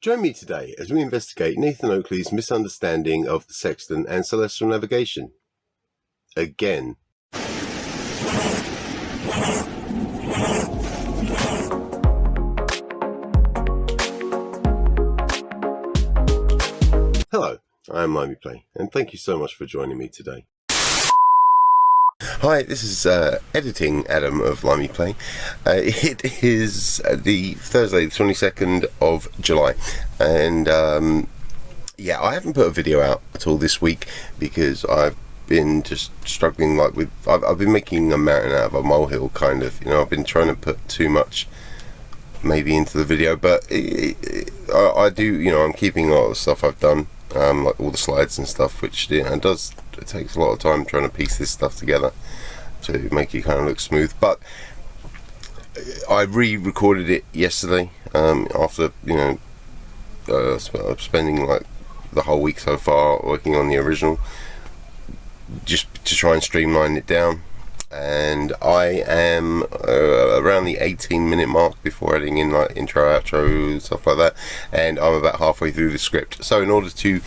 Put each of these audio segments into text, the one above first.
Join me today as we investigate Nathan Oakley's misunderstanding of the sextant and celestial navigation. Again. Hello, I am LimeyPlay, and thank you so much for joining me today. Hi, this is Editing Adam of LimeyPlay. It is the Thursday, the 22nd of July, and yeah, I haven't put a video out at all this week because I've been just struggling with I've been making a mountain out of a molehill, kind of, I've been trying to put too much maybe into the video, but I do, I'm keeping a lot of the stuff I've done, like all the slides and stuff, which it takes a lot of time trying to piece this stuff together to make it kind of look smooth. But I re-recorded it yesterday after spending like the whole week so far working on the original, just to try and streamline it down. And I am around the 18-minute mark before adding in like intro, outro, stuff like that, and I'm about halfway through the script. So in order to,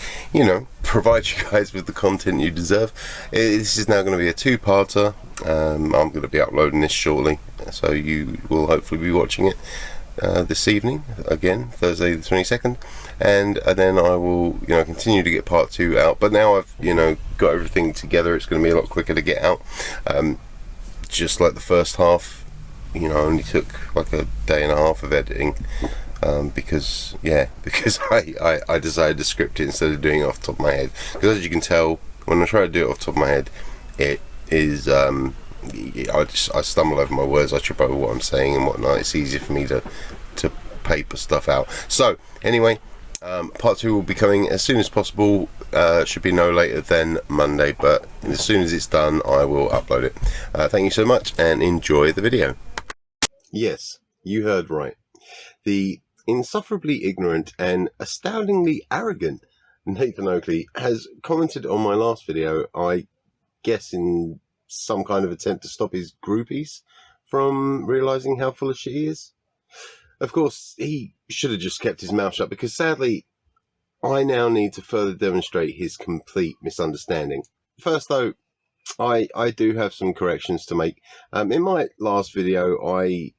provide you guys with the content you deserve, this is now going to be a two-parter. I'm going to be uploading this shortly, so you will hopefully be watching it this evening, again, Thursday the 22nd, and then I will, continue to get part 2 out. But now I've, got everything together, it's going to be a lot quicker to get out. Just like the first half, only took like a day and a half of editing, because I decided to script it instead of doing it off the top of my head. Because as you can tell, when I try to do it off the top of my head, it is I stumble over my words, I trip over what I'm saying and whatnot. It's easier for me to paper stuff out. So anyway, part 2 will be coming as soon as possible. Should be no later than Monday, but as soon as it's done I will upload it. Thank you so much and enjoy the video. Yes, you heard right. The insufferably ignorant and astoundingly arrogant Nathan Oakley has commented on my last video, I guess in some kind of attempt to stop his groupies from realising how full of shit he is. Of course, he should have just kept his mouth shut, because sadly, I now need to further demonstrate his complete misunderstanding. First though, I do have some corrections to make. In my last video, I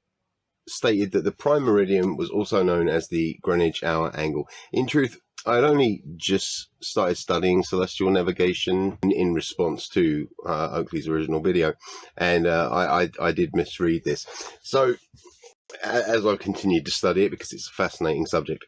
stated that the prime meridian was also known as the Greenwich hour angle. In truth, I had only just started studying celestial navigation in response to Oakley's original video, and I did misread this. So as I've continued to study it, because it's a fascinating subject,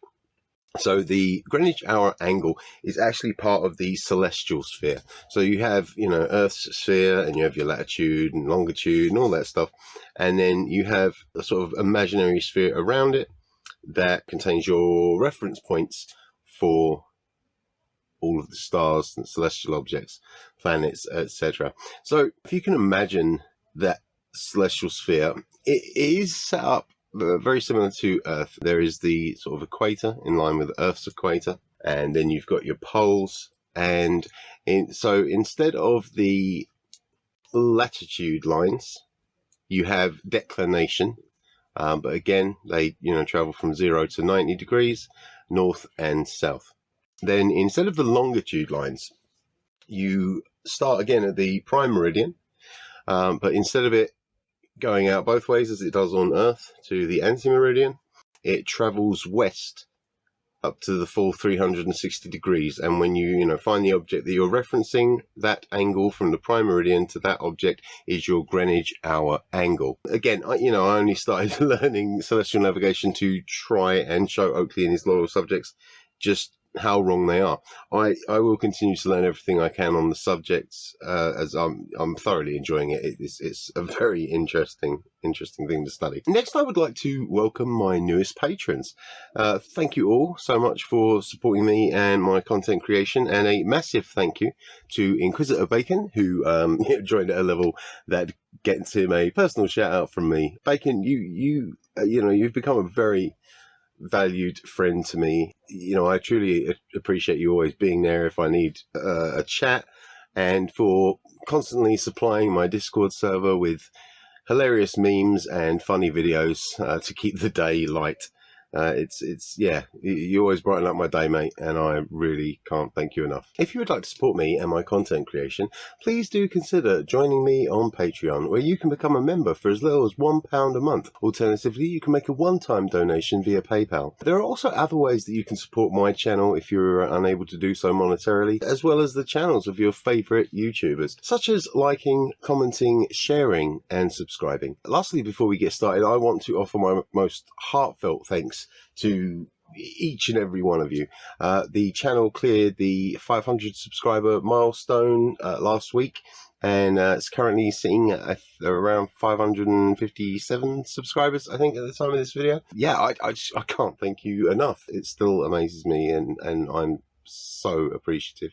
so the Greenwich hour angle is actually part of the celestial sphere. So you have, Earth's sphere, and you have your latitude and longitude and all that stuff, and then you have a sort of imaginary sphere around it that contains your reference points for all of the stars and celestial objects, planets, etc. So if you can imagine that celestial sphere, it is set up very similar to Earth. There is the sort of equator in line with Earth's equator, and then you've got your poles, and so instead of the latitude lines, you have declination, but again, they travel from 0 to 90 degrees, north and south. Then instead of the longitude lines, you start again at the prime meridian, but instead of it going out both ways as it does on Earth to the anti-meridian, it travels west up to the full 360 degrees. And when you find the object that you're referencing, that angle from the prime meridian to that object is your Greenwich hour angle. Again, I only started learning celestial navigation to try and show Oakley and his loyal subjects just how wrong they are. I will continue to learn everything I can on the subjects, as I'm thoroughly enjoying it. It's a very interesting thing to study. Next, I would like to welcome my newest patrons. Thank you all so much for supporting me and my content creation, and a massive thank you to Inquisitor Bacon, who joined at a level that gets him a personal shout out from me. Bacon, you've become a very valued friend to me. I truly appreciate you always being there if I need a chat, and for constantly supplying my Discord server with hilarious memes and funny videos to keep the day light. Yeah, you always brighten up my day, mate, and I really can't thank you enough. If you would like to support me and my content creation, please do consider joining me on Patreon, where you can become a member for as little as £1 a month. Alternatively, you can make a one-time donation via PayPal. There are also other ways that you can support my channel if you're unable to do so monetarily, as well as the channels of your favourite YouTubers, such as liking, commenting, sharing, and subscribing. Lastly, before we get started, I want to offer my most heartfelt thanks to each and every one of you. The channel cleared the 500 subscriber milestone last week, and it's currently sitting at around 557 subscribers, I think, at the time of this video. Yeah, I can't thank you enough. It still amazes me, and I'm so appreciative.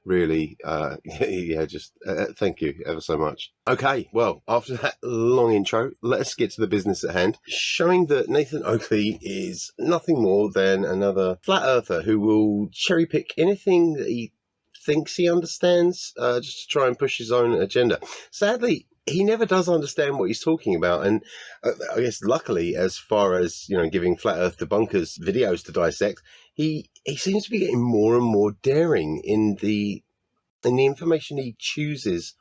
Really, yeah, just thank you ever so much. Okay, well, after that long intro, let's get to the business at hand, showing that Nathan Oakley is nothing more than another flat earther who will cherry pick anything that he thinks he understands, just to try and push his own agenda. Sadly, he never does understand what he's talking about, and I guess luckily, as far as, you know, giving flat earth debunkers videos to dissect, he seems to be getting more and more daring in the information he chooses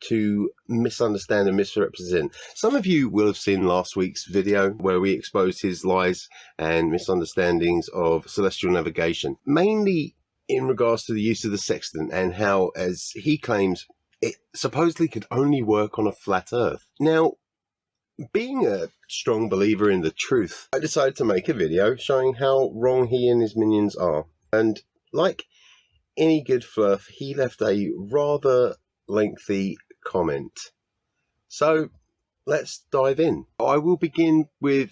to misunderstand and misrepresent. Some of you will have seen last week's video where we exposed his lies and misunderstandings of celestial navigation, mainly in regards to the use of the sextant and how, as he claims, it supposedly could only work on a flat earth. Now, being a strong believer in the truth, I decided to make a video showing how wrong he and his minions are. And like any good Flerf, he left a rather lengthy comment. So let's dive in. I will begin with,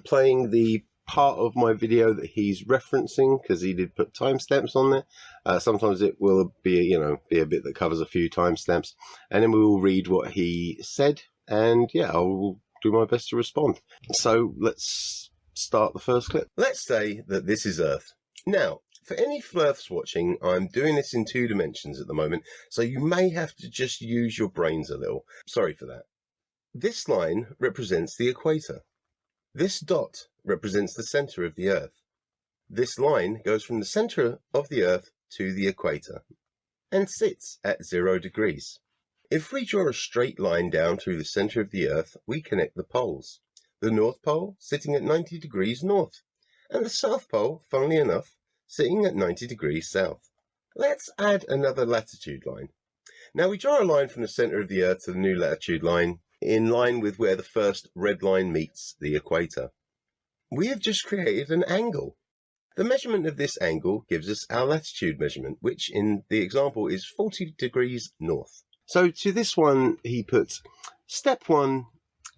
playing the part of my video that he's referencing, because he did put timestamps on there. Sometimes it will be, be a bit that covers a few timestamps, and then we will read what he said, and yeah, I will do my best to respond. So let's start the first clip. Let's say that this is Earth. Now, for any Flerfs watching, I'm doing this in 2 dimensions at the moment, so you may have to just use your brains a little. Sorry for that. This line represents the equator. This dot represents the center of the Earth. This line goes from the center of the Earth to the equator and sits at 0 degrees. If we draw a straight line down through the center of the Earth, we connect the poles. The North Pole sitting at 90 degrees north, and the South Pole, funnily enough, sitting at 90 degrees south. Let's add another latitude line. Now we draw a line from the center of the Earth to the new latitude line, in line with where the first red line meets the equator. We have just created an angle. The measurement of this angle gives us our latitude measurement, which in the example is 40 degrees north. So to this one, he puts, step 1,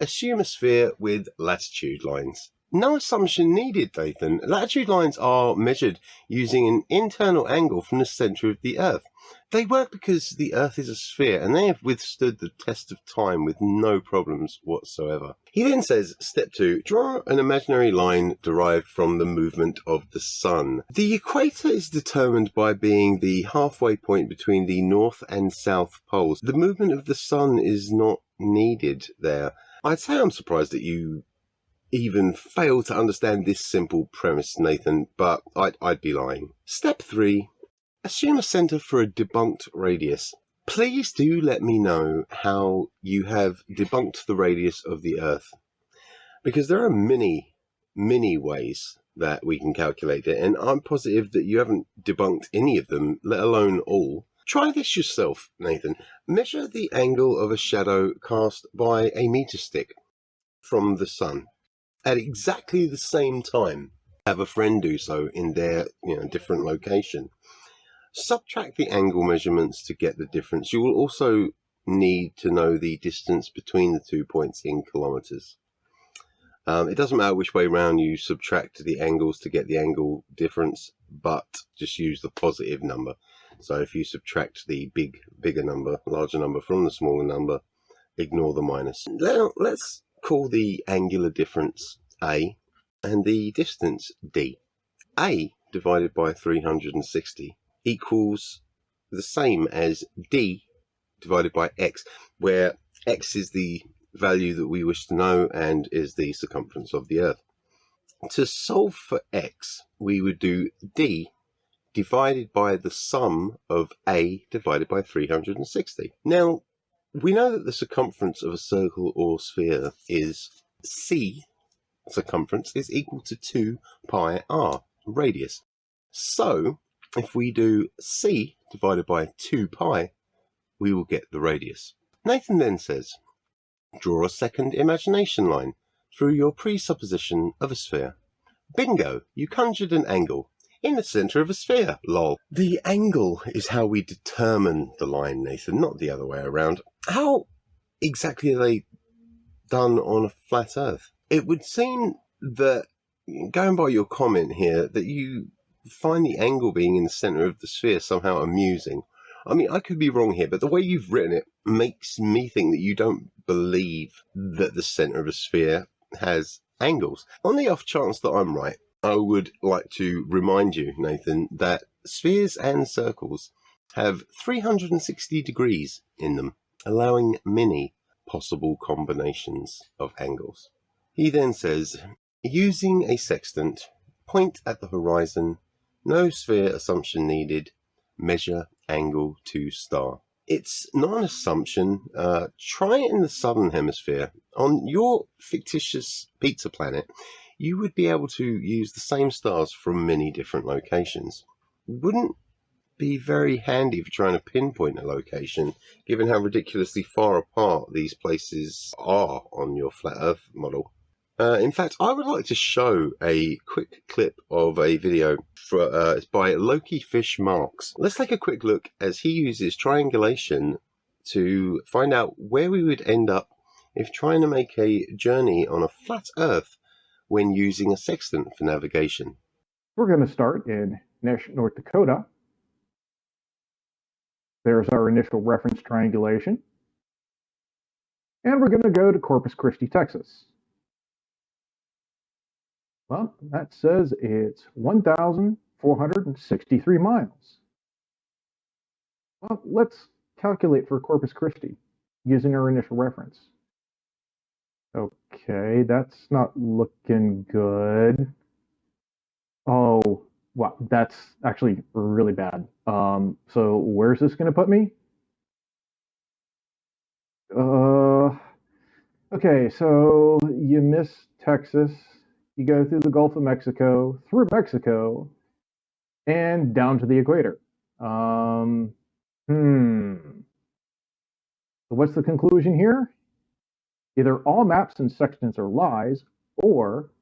assume a sphere with latitude lines. No assumption needed, Nathan. Latitude lines are measured using an internal angle from the center of the Earth. They work because the Earth is a sphere, and they have withstood the test of time with no problems whatsoever. He then says, step 2, draw an imaginary line derived from the movement of the sun. The equator is determined by being the halfway point between the north and south poles. The movement of the sun is not needed there. I'd say I'm surprised that you even fail to understand this simple premise, Nathan, but I'd be lying. Step 3. Assume a center for a debunked radius. Please do let me know how you have debunked the radius of the Earth, because there are many ways that we can calculate it, and I'm positive that you haven't debunked any of them, let alone all. Try this yourself, Nathan. Measure the angle of a shadow cast by a meter stick from the sun at exactly the same time. Have a friend do so in their different location. Subtract the angle measurements to get the difference. You will also need to know the distance between the 2 points in kilometers. It doesn't matter which way round you subtract the angles to get the angle difference, but just use the positive number. So if you subtract the bigger number, larger number from the smaller number, ignore the minus. Now let's call the angular difference A and the distance D. A divided by 360 equals the same as D divided by X, where X is the value that we wish to know and is the circumference of the Earth. To solve for x, we would do d divided by the sum of a divided by 360. Now, we know that the circumference of a circle or sphere is c circumference is equal to 2 pi r radius. So, if we do c divided by 2 pi, we will get the radius. Nathan then says, draw a second imagination line through your presupposition of a sphere. Bingo, you conjured an angle in the centre of a sphere, lol. The angle is how we determine the line, Nathan, not the other way around. How exactly are they done on a flat earth? It would seem that, going by your comment here, that you find the angle being in the centre of the sphere somehow amusing. I mean, I could be wrong here, but the way you've written it makes me think that you don't believe that the centre of a sphere has angles. On the off chance that I'm right, I would like to remind you, Nathan, that spheres and circles have 360 degrees in them, allowing many possible combinations of angles. He then says, using a sextant, point at the horizon, no sphere assumption needed, measure angle to star. It's not an assumption. Try it in the southern hemisphere. On your fictitious pizza planet, you would be able to use the same stars from many different locations. Wouldn't be very handy for trying to pinpoint a location, given how ridiculously far apart these places are on your flat Earth model. In fact, I would like to show a quick clip of a video by Loki Fish Marks. Let's take a quick look as he uses triangulation to find out where we would end up if trying to make a journey on a flat Earth when using a sextant for navigation. We're going to start in Nash, North Dakota. There's our initial reference triangulation. And we're going to go to Corpus Christi, Texas. Well, that says it's 1,463 miles. Well, let's calculate for Corpus Christi using our initial reference. Okay, that's not looking good. Oh, wow, that's actually really bad. So where's this going to put me? Okay, so you miss Texas. You go through the Gulf of Mexico, through Mexico, and down to the equator. So what's the conclusion here? Either all maps and sextants are lies, or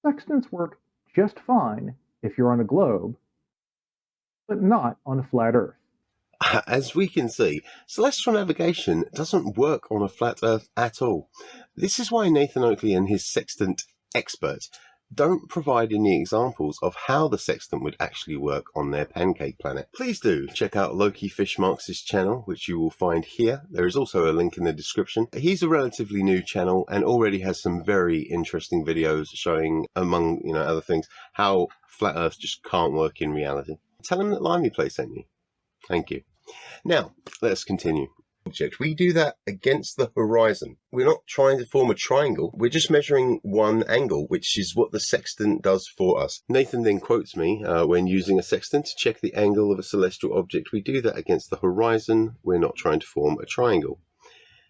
sextants work just fine if you're on a globe, but not on a flat Earth. As we can see, celestial navigation doesn't work on a flat Earth at all. This is why Nathan Oakley and his sextant experts don't provide any examples of how the sextant would actually work on their pancake planet. Please do check out Loki Fish Marks' channel, which you will find here. There is also a link in the description. He's a relatively new channel and already has some very interesting videos showing, among other things, how flat Earth just can't work in reality. Tell him that LimeyPlay sent you. Thank you. Now, let's continue. Object. We do that against the horizon. We're not trying to form a triangle. We're just measuring one angle, which is what the sextant does for us. Nathan then quotes me, when using a sextant to check the angle of a celestial object, we do that against the horizon. We're not trying to form a triangle.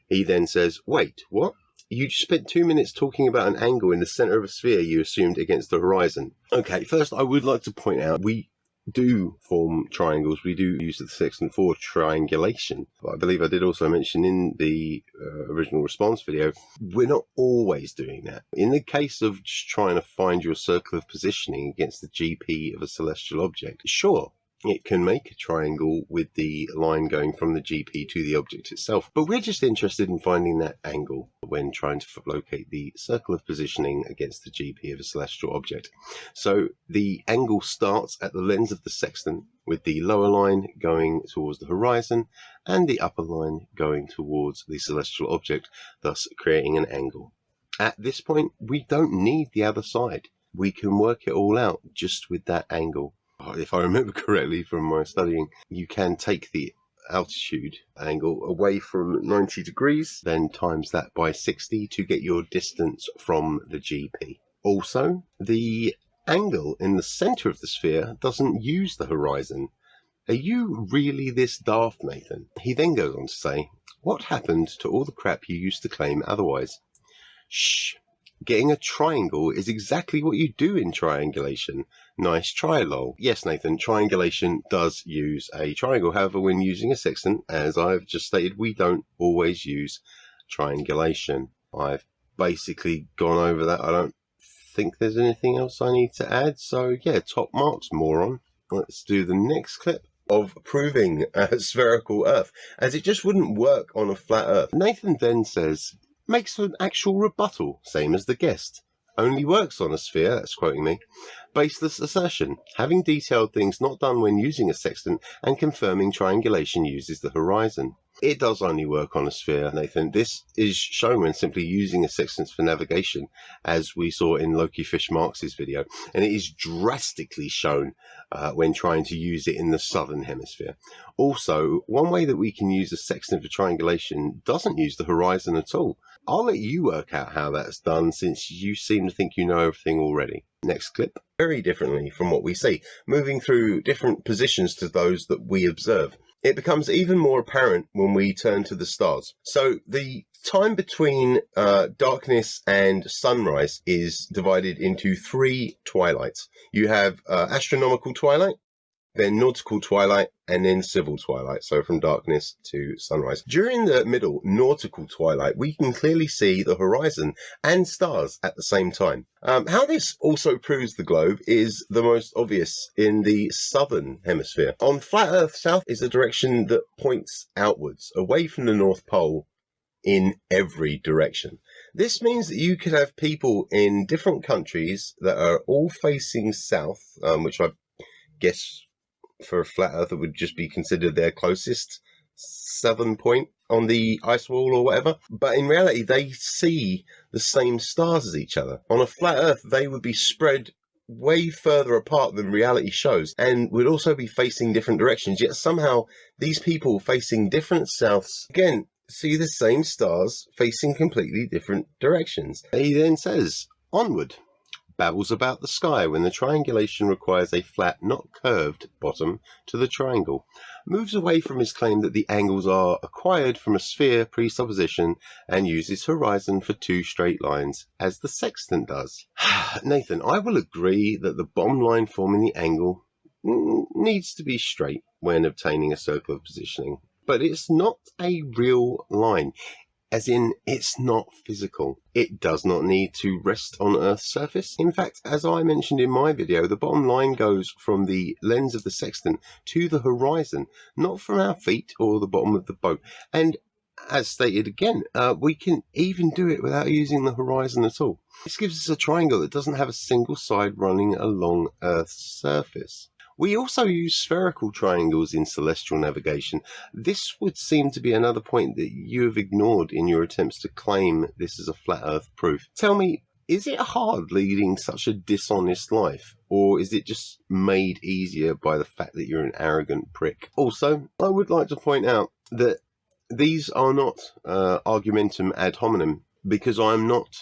He then says, wait, what? You just spent 2 minutes talking about an angle in the center of a sphere you assumed against the horizon. Okay, first I would like to point out, we do form triangles. We do use the sextant for triangulation. But I believe I did also mention in the original response video, we're not always doing that. In the case of just trying to find your circle of positioning against the GP of a celestial object, sure, it can make a triangle with the line going from the GP to the object itself. But we're just interested in finding that angle when trying to locate the circle of positioning against the GP of a celestial object. So the angle starts at the lens of the sextant, with the lower line going towards the horizon and the upper line going towards the celestial object, thus creating an angle. At this point, we don't need the other side. We can work it all out just with that angle. If I remember correctly from my studying, you can take the altitude angle away from 90 degrees, then times that by 60 to get your distance from the GP. Also, the angle in the center of the sphere doesn't use the horizon. Are you really this daft, Nathan? He then goes on to say, what happened to all the crap you used to claim otherwise? Shh. Getting a triangle is exactly what you do in triangulation. Nice try, lol. Yes, Nathan, triangulation does use a triangle. However, when using a sextant, as I've just stated, we don't always use triangulation. I've basically gone over that. I don't think there's anything else I need to add. So, yeah, top marks, moron. Let's do the next clip of proving a spherical Earth, as it just wouldn't work on a flat Earth. Nathan then says, makes an actual rebuttal, same as the guest. Only works on a sphere, that's quoting me. Baseless assertion, having detailed things not done when using a sextant and confirming triangulation uses the horizon. It does only work on a sphere, Nathan. This is shown when simply using a sextant for navigation, as we saw in Loki Fish Marks' video, and it is drastically shown when trying to use it in the southern hemisphere. Also, one way that we can use a sextant for triangulation doesn't use the horizon at all. I'll let you work out how that's done, since you seem to think you know everything already. Next clip. Very differently from what we see, moving through different positions to those that we observe. It becomes even more apparent when we turn to the stars. So the time between darkness and sunrise is divided into 3 twilights. You have astronomical twilight, then nautical twilight, and then civil twilight, so from darkness to sunrise. During the middle, nautical twilight, we can clearly see the horizon and stars at the same time. How this also proves the globe is the most obvious in the southern hemisphere. On flat Earth, south is a direction that points outwards, away from the North Pole, in every direction. This means that you could have people in different countries that are all facing south, which I guess for a flat Earth, it would just be considered their closest southern point on the ice wall or whatever. But in reality, they see the same stars as each other. On a flat Earth, they would be spread way further apart than reality shows, and would also be facing different directions. Yet somehow, these people facing different souths, again, see the same stars facing completely different directions. He then says, onward. Babbles about the sky when the triangulation requires a flat, not curved, bottom to the triangle. Moves away from his claim that the angles are acquired from a sphere presupposition and uses horizon for 2 straight lines, as the sextant does. Nathan, I will agree that the bottom line forming the angle needs to be straight when obtaining a circle of positioning, but it's not a real line. As in, it's not physical. It does not need to rest on Earth's surface. In fact, as I mentioned in my video, the bottom line goes from the lens of the sextant to the horizon, not from our feet or the bottom of the boat. And as stated again, we can even do it without using the horizon at all. This gives us a triangle that doesn't have a single side running along Earth's surface. We also use spherical triangles in celestial navigation. This would seem to be another point that you have ignored in your attempts to claim this is a flat Earth proof. Tell me, is it hard leading such a dishonest life, or is it just made easier by the fact that you're an arrogant prick? Also, I would like to point out that these are not argumentum ad hominem, because I'm not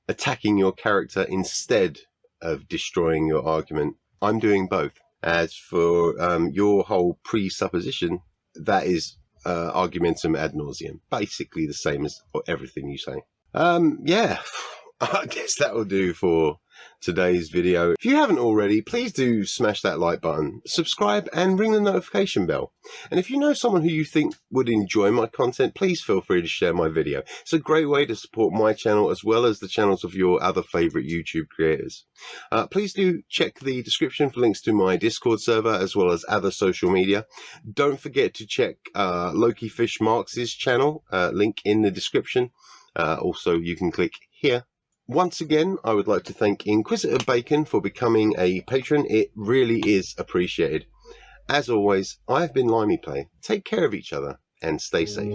attacking your character instead of destroying your argument. I'm doing both. As for your whole presupposition, that is argumentum ad nauseum. Basically the same as everything you say. Yeah, I guess that will do for today's video. If you haven't already, please do smash that like button, subscribe and ring the notification bell. And if you know someone who you think would enjoy my content, please feel free to share my video. It's a great way to support my channel as well as the channels of your other favourite YouTube creators. Please do check the description for links to my Discord server as well as other social media. Don't forget to check Loki Fish Marks' channel, link in the description. Also, you can click here. Once again, I would like to thank Inquisitor Bacon for becoming a patron. It really is appreciated. As always, I've been LimeyPlay. Take care of each other and stay safe.